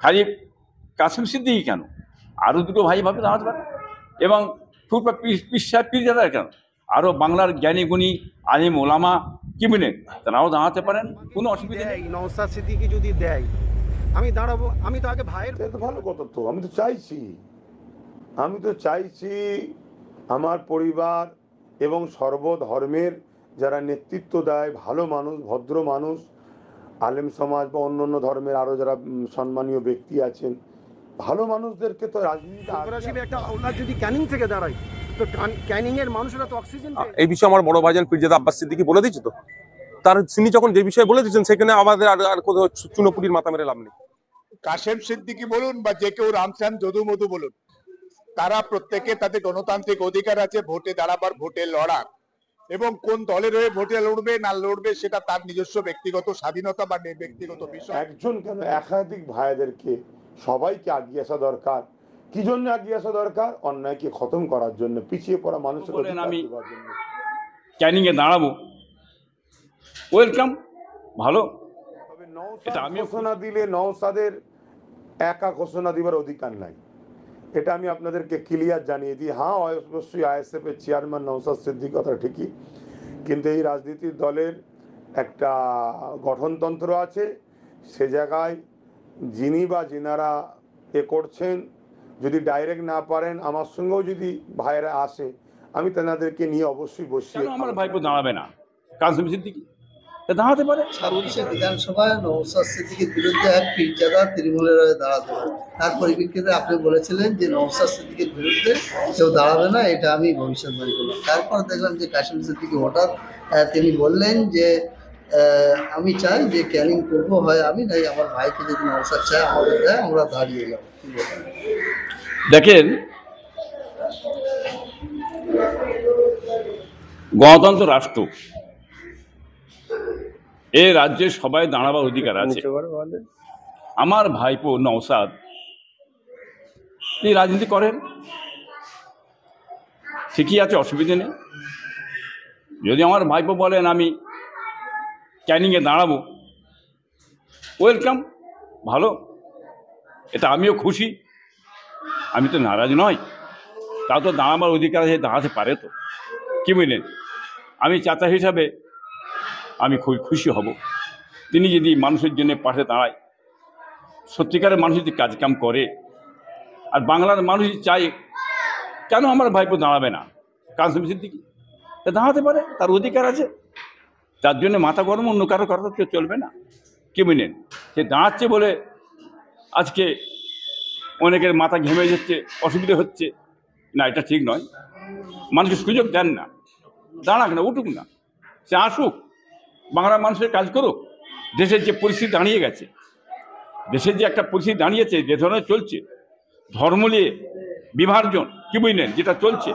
খালি কাসেম সিদ্দিকী কেন, আরও দুটো ভাই ভাবে দাঁড়াতে পারে। এবং পীরজাদা কেন, আরও বাংলার জ্ঞানী গুণী আলিম ওলামা কি বলেন তারাও দাঁড়াতে পারেন, কোনো অসুবিধা নেই। নওশাদ সিদ্দিকী যদি দেয় আমি দাঁড়াবো, আমি তো আগে ভাইয়ের। তো ভালো কথা, তো আমি তো চাইছি আমার পরিবার এবং সর্বধর্মের যারা নেতৃত্ব দেয় ভালো মানুষ, ভদ্র মানুষ, আলেম সমাজ বা অন্য অন্য ধর্মের আরো যারা সম্মানীয় ব্যক্তি আছেন, ভালো মানুষদেরকে তো রাজনীতি একটা ওনার যদি ক্যানিং থেকে দাঁড়ায় তো ক্যানিং এর মানুষরা তো অক্সিজেন। এই বিষয়ে আমার বড় ভাইজান পীরজাদা আব্বাস সিদ্দিকী বলে দিচ্ছে তো, তার তিনি যখন যে বিষয়ে বলে দিচ্ছেন সেখানে আমাদের আর কোথাও চুনোপুটির মাথা মেরে লাভ নেই। কাসেম সিদ্দিকী বলুন বা যে কেউ রামচাঁদ যদু মধু বলুন, তারা প্রত্যেকে তাদের গণতান্ত্রিক অধিকার আছে ভোটে দাঁড়াবার, ভোটে লড়ার, এবং কোন দলের হয়ে ভোটে লড়বে না লড়বে সেটা তার নিজস্ব ব্যক্তিগত স্বাধীনতা বা ব্যক্তিগত বিষয়। একজন কেন একাধিক ভাইদেরকে সবাইকে আগিয়ে আসা দরকার। কি জন্য আগিয়ে আসা দরকার? অন্যায়কে খতম করার জন্য, পিছিয়ে পড়া মানুষের আমি ক্যানিং এ দাঁড়াবো, ওয়েলকাম, ভালো। এটা আমি ঘোষণা দিলে নওশাদের একা ঘোষণা দিবার অধিকার নাই, এটা আমি আপনাদেরকে ক্লিয়ার জানিয়ে দিই। হ্যাঁ, অবশ্যই আইএসএফ এর চেয়ারম্যান নওশাদ সিদ্দিকী, কথা ঠিকই, কিন্তু এই রাজনীতির দলের একটা গঠনতন্ত্র আছে, সে জায়গায় যিনি বা যিনারা করছেন যদি ডাইরেক্ট না পারেন, আমার সঙ্গেও যদি ভাইয়েরা আসে, আমি তেনাদেরকে নিয়ে অবশ্যই বসি। আমার ভাইপো দাঁড়াবে না, কাসেম সিদ্দিকী দাঁড়াতে পারে। বিধানসভায় নওশাদ সিদ্দিকীর বিরুদ্ধে এক পীরজাদা তৃণমূলের হয়ে দাঁড়াতে পারে, তার পরিপ্রেক্ষিতে আপনি বলেছিলেন যে নওশাদ সিদ্দিকীর বিরুদ্ধে কেউ দাঁড়াবে না, এটা আমি ভবিষ্যৎবাণী করলাম। তারপর দেখলাম যে কাসেম সিদ্দিকী হঠাৎ তিনি বললেন যে আমি চাই যে ক্যানিং করবো, হয় আমি নাই আমার ভাইকে যদি নওশাদ চায় আমাদের দেয়, আমরা দাঁড়িয়ে এলাম। দেখেন, গণতন্ত্র রাষ্ট্র, এ রাজ্যে সবাই দাঁড়াবার অধিকার আছে। আমার ভাইপো নওশাদ তিনি রাজনীতি করেন, ঠিকই আছে, অসুবিধে নেই। যদি আমার ভাইপো বলেন আমি ক্যানিংয়ে দাঁড়াবো, ওয়েলকাম, ভালো, এটা আমিও খুশি, আমি তো নারাজ নয়। তাও তো দাঁড়াবার অধিকার আছে, দাঁড়াতে পারে তো, কি বুঝলেন? আমি চাচা হিসাবে আমি খুব খুশি হব তিনি যদি মানুষের জন্য পাশে দাঁড়ায়, সত্যিকারের মানুষ যদি কাজকাম করে, আর বাংলার মানুষ চায়, কেন আমার ভাইপো দাঁড়াবে না? কাসেম সিদ্দিকী দাঁড়াতে পারে, তার অধিকার আছে, তার জন্য মাথা গরম অন্য কারো কথা চলবে না, কি বুঝলেন? সে দাঁড়াচ্ছে বলে আজকে অনেকের মাথা ঘেমে যাচ্ছে, অসুবিধা হচ্ছে না, এটা ঠিক নয়। মানুষকে সুযোগ দেন না, দাঁড়াক না, উঠুক না, সে আসুক, বাংলার মানুষের কাজ করুক। দেশের যে পরিস্থিতি দাঁড়িয়ে গেছে, দেশের যে একটা পরিস্থিতি দাঁড়িয়েছে, যে ধরনের চলছে ধর্ম নিয়ে বিভাজন, কি বুঝলেন, যেটা চলছে,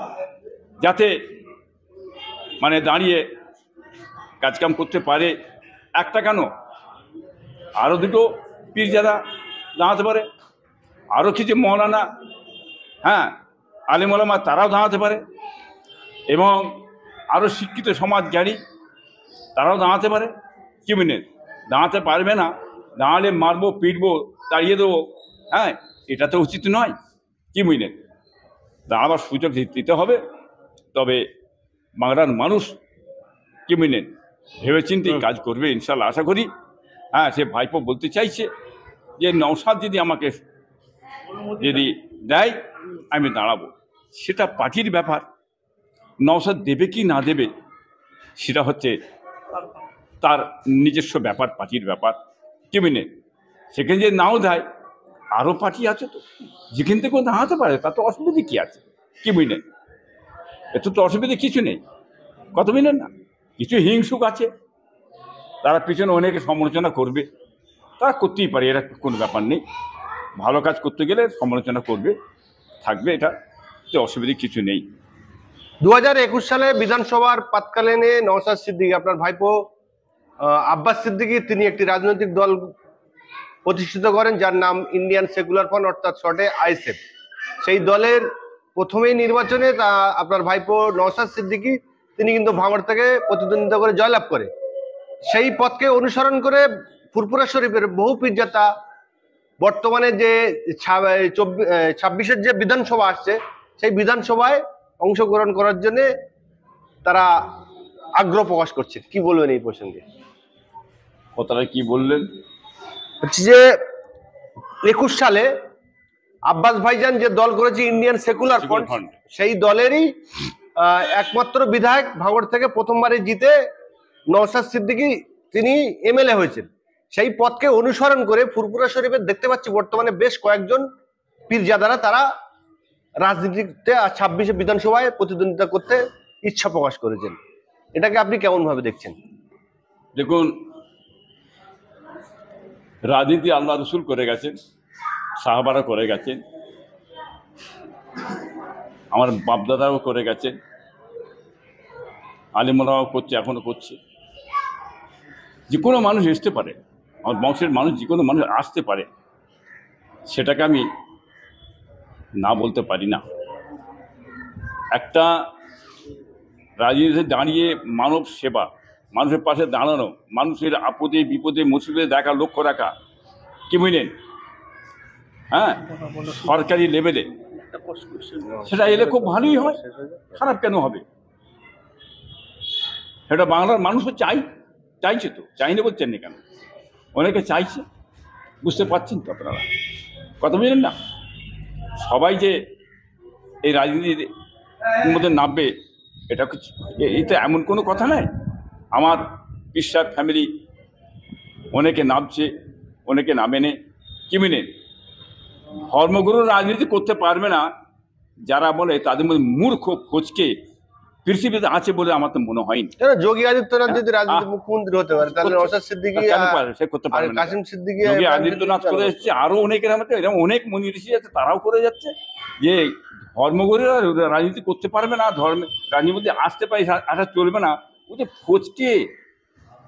যাতে মানে দাঁড়িয়ে কাজকাম করতে পারে, একটা কেন আরও দুটো পীরজাদা দাঁড়াতে পারে, আরও কিছু মৌলানা, হ্যাঁ, আলেম ওলামা, তারাও দাঁড়াতে পারে, এবং আরও শিক্ষিত সমাজ জ্ঞানী তারাও দাঁড়াতে পারে, কি বুঝলেন? দাঁড়াতে পারবে না, দাঁড়ালে মারবো, পিটবো, তাড়িয়ে দেবো, হ্যাঁ, এটা তো উচিত নয়, কি বুঝলেন? দাঁড়াবার সুযোগ দিতে হবে। তবে বাংলার মানুষ, কি বুঝলেন, ভেবেচিন্তে কাজ করবে ইনশাল্লাহ, আশা করি। হ্যাঁ, সে ভাইপো বলতে চাইছে যে নওশাদ যদি আমাকে যদি দেয় আমি দাঁড়াবো, সেটা পার্টির ব্যাপার। নওশাদ দেবে কি না দেবে সেটা হচ্ছে তার নিজস্ব ব্যাপার, পার্টির ব্যাপার, কি বুঝলেন? সেখানে যে নাও দেয়, আরও পার্টি আছে তো, যেখান থেকেও দাঁড়াতে পারে, তার তো অসুবিধা কী আছে, কি বুঝলেন? এত তো অসুবিধা কিছু নেই, কত বুঝলেন না? কিছু হিংসুক আছে, তারা পিছনে অনেকে সমালোচনা করবে, তারা করতেই পারে, এরা কোনো ব্যাপার নেই। ভালো কাজ করতে গেলে সমালোচনা করবে, থাকবে, এটা তো অসুবিধা কিছু নেই। 2021 সালে বিধানসভার পাতকালীনে নওশাদ সিদ্দিকী, আপনার ভাইপো আব্বাস সিদ্দিকী, তিনি একটি রাজনৈতিক দল প্রতিষ্ঠিত করেন যার নাম ইন্ডিয়ান সেকুলার ফ্রন্ট, অর্থাৎ শর্টে আইএসএফ। সেই দলের প্রথমেই নির্বাচনে আপনার ভাইপো নওশাদ সিদ্দিকী তিনি কিন্তু ভাঙড় থেকে প্রতিদ্বন্দ্বিতা করে জয়লাভ করে। সেই পথকে অনুসরণ করে ফুরফুরা শরীফের বহু পীরজাদা বর্তমানে যে 26-এর যে বিধানসভা আসছে সেই বিধানসভায় অংশগ্রহণ করার জন্য তারা আগ্রহ প্রকাশ করছে। কি বলবেন এই প্রসঙ্গে? কথাটা কি বললেন? হচ্ছে যে 21 সালে আব্বাস ভাইজান যে দল করেছে ইন্ডিয়ান সেকুলার ফ্রন্ট, সেই দলেরই একমাত্র বিধায়ক ভাঙড় থেকে প্রথমবারে জিতে নওশাদ সিদ্দিকী তিনি এমএলএ হয়েছেন। সেই পথকে অনুসরণ করে ফুরফুরা শরীফের দেখতে পাচ্ছি বর্তমানে বেশ কয়েকজন পীরজাদারা তারা রাজনীতিতে 26 বিধানসভায় প্রতিদ্বন্দ্বিতা করতে ইচ্ছা প্রকাশ করেছেন। এটাকে আপনি কেমন ভাবে দেখছেন? দেখুন, রাজনীতি আল্লাহ রসুল করে গেছেন, সাহাবারা করে গেছেন, আমার বাপদাদাও করে গেছেন, আলিমরাও করছে, এখনো করছে। যে কোনো মানুষ আসতে পারে, আমার বংশের মানুষ যে কোনো মানুষ আসতে পারে, সেটাকে আমি না বলতে পারি না। একটা রাজনীতিতে দাঁড়িয়ে মানব সেবা, মানুষের পাশে দাঁড়ানো, মানুষের আপদে বিপদে মুসিবতে দেখা, লক্ষ্য রাখা, কি বুঝলেন? হ্যাঁ, সরকারি লেভেলে সেটা এলে খুব ভালোই হয়, খারাপ কেন হবে? সেটা বাংলার মানুষও চাইছে তো, চাইনি বলছেন না কেন? অনেকে চাইছে, বুঝতে পারছেন তো আপনারা, কথা বুঝলেন না? সবাই যে এই রাজনীতির মধ্যে নামবে এটা এমন কোনো কথা নয়। আমার বিশ্বাস ফ্যামিলি অনেকে নামছে, অনেকে নামেনে, কি মেনে ধর্মগুরু রাজনীতি করতে পারবে না যারা বলে, তাদের মধ্যে মূর্খ ফচকে পৃথিবীতে আছে বলে আমার তো মনে হয়নি। যোগী আদিত্যনাথ যদি রাজনীতির মুখ্যমন্ত্রী হতে পারে তাহলে নওশাদ সিদ্দিকী কেন পারে? সে করতে পারবে না। কাসিম সিদ্দিকী, যোগী আদিত্যনাথ করে এসছে, আরো অনেকের মধ্যে এরকম অনেক মনি ঋষি আছে, তারাও করে যাচ্ছে। যে ধর্মগুরুরা রাজনীতি করতে পারবে না, রাজনীতির মধ্যে আসতে পারে, আসা চলবে না, ও যে ফচকে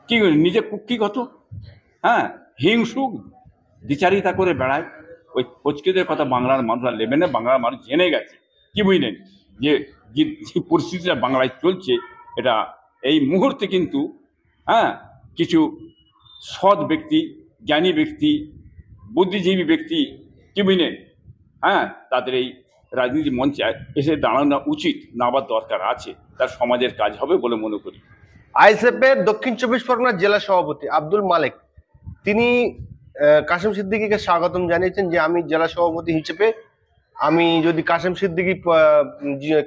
কি নিজে কুক্ষিগত, হ্যাঁ, হিংসুক দ্বিচারিতা করে বেড়ায়। ওই ফচকেদের কথা বাংলার মানুষ আর নেবে না, বাংলার মানুষ জেনে গেছে, কি বুঝলেন? যে পরিস্থিতিটা বাংলায় চলছে, এটা এই মুহূর্তে কিন্তু হ্যাঁ কিছু সৎ ব্যক্তি, জ্ঞানী ব্যক্তি, বুদ্ধিজীবী ব্যক্তি, কি বুঝলেন, হ্যাঁ, তাদের এই রাজনীতি মঞ্চে এসে দাঁড়ানো উচিত, নাবার দরকার আছে, তার সমাজের কাজ হবে বলে মনে করি। আইএসএফের দক্ষিণ 24 পরগনার জেলা সভাপতি আব্দুল মালেক তিনি কাসিম সিদ্দিকীকে স্বাগতম জানিয়েছেন যে আমি জেলা সভাপতি হিসেবে আমি যদি কাসিম সিদ্দিকী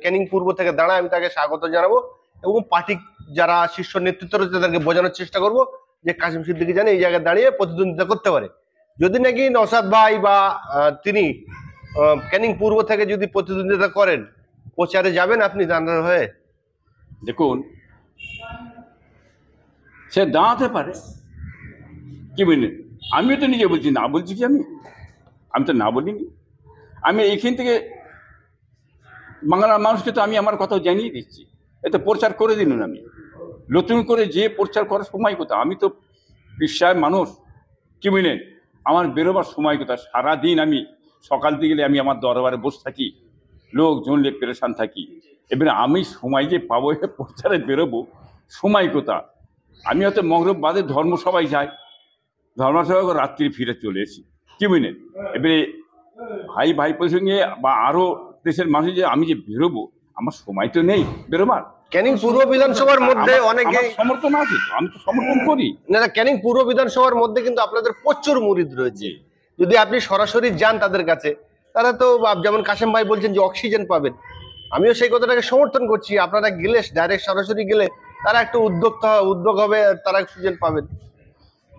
ক্যানিং পূর্ব থেকে দাঁড়ায় আমি তাকে স্বাগত জানাবো এবং পার্টি যারা শীর্ষ নেতৃত্ব রয়েছে তাদেরকে বোঝানোর চেষ্টা করব যে কাসিম সিদ্দিকী যেন এই জায়গায় দাঁড়িয়ে প্রতিদ্বন্দ্বিতা করতে পারে। যদি নাকি নওশাদ ভাই বা তিনি ক্যানিং পূর্ব থেকে যদি প্রতিদ্বন্দ্বিতা করেন, প্রচারে যাবেন আপনি দাঁড়ানোর হয়ে? দেখুন, সে দাঁড়াতে পারে, কি বুঝলেন? আমিও তো নিজে বলছি, না বলছি কি আমি তো না বলিনি। আমি এইখান থেকে বাংলার মানুষকে তো আমি আমার কথা জানিয়ে দিচ্ছি, এতে প্রচার করে দিলেন। আমি নতুন করে যে প্রচার করার সময় কোথাও, আমি তো বিশ্বায় মানুষ, কি বুঝলেন? আমার বেরোবার সময় কোথাও, সারাদিন আমি সকাল থেকে গেলে আমি আমার দরবারে বসে থাকি, লোকজন নিয়ে পেরেশান থাকি। এবারে আমি সময় যে পাবো প্রচারে বেরোবো, সময় কোথা? আমি হয়তো মগরব বাদে ধর্মসভায় যাই, ধর্মসভায় রাত্রি ফিরে চলে এসি, কি বুঝলেন? এবারে ভাইপোর সঙ্গে বা আরো দেশের মানুষ যে আমি যে বেরোবো, আমার সময় তো নেই বেরোবার। ক্যানিং পূর্ব বিধানসভার মধ্যে অনেকে সমর্থন আছে, আমি তো সমর্থন করি। না, ক্যানিং পূর্ব বিধানসভার মধ্যে কিন্তু আপনাদের প্রচুর মুরিদ রয়েছে। যদি আপনি সরাসরি যান তাদের কাছে, তারা তো যেমন কাসেম ভাই বলছেন যে অক্সিজেন পাবেন, আমিও সেই কথাটাকে সমর্থন করছি। আপনারা গেলে ডাইরেক্ট সরাসরি গেলে তারা একটু উদ্যোগ হবে, তারা অক্সিজেন পাবেন।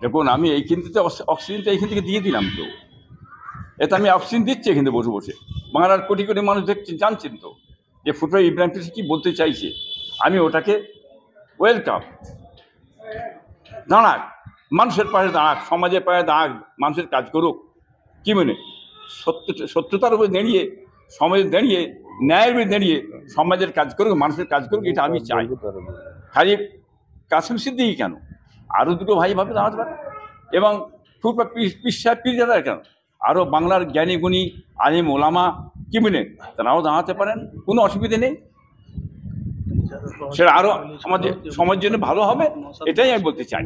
দেখুন, আমি এইখান থেকে অক্সিজেনটা এইখান থেকে দিয়ে দিলাম তো, এতে আমি অক্সিজেন দিচ্ছি এখানে বসে বসে। বাংলার কোটি কোটি মানুষ দেখছেন, জানছেন তো যে ফুটবল ইব্রাহিম কি বলতে চাইছে। আমি ওটাকে ওয়েলকাম, দাঁড়াক, মানুষের পাশে দাঁড়াক, সমাজের পাশে দাঁড়াক, মানুষের কাজ করুক, কি মনে সত্যতার উপরে দাঁড়িয়ে, সমাজে দাঁড়িয়ে, ন্যায়ের উপরে দাঁড়িয়ে সমাজের কাজ করুক, মানুষের কাজ করুক, এটা আমি চাই। খালি কাসিম সিদ্দিকী কেন, আরও দুটো ভাইভাবে দাঁড়াতে পারে, এবং ফুটবল পীরজাদা কেন, আরও বাংলার জ্ঞানী গুণী আলিম ওলামা, কি বলেন, তারাও দাঁড়াতে পারেন, কোনো অসুবিধে নেই। সেটা আরও সমাজের জন্য ভালো হবে, এটাই আমি বলতে চাই।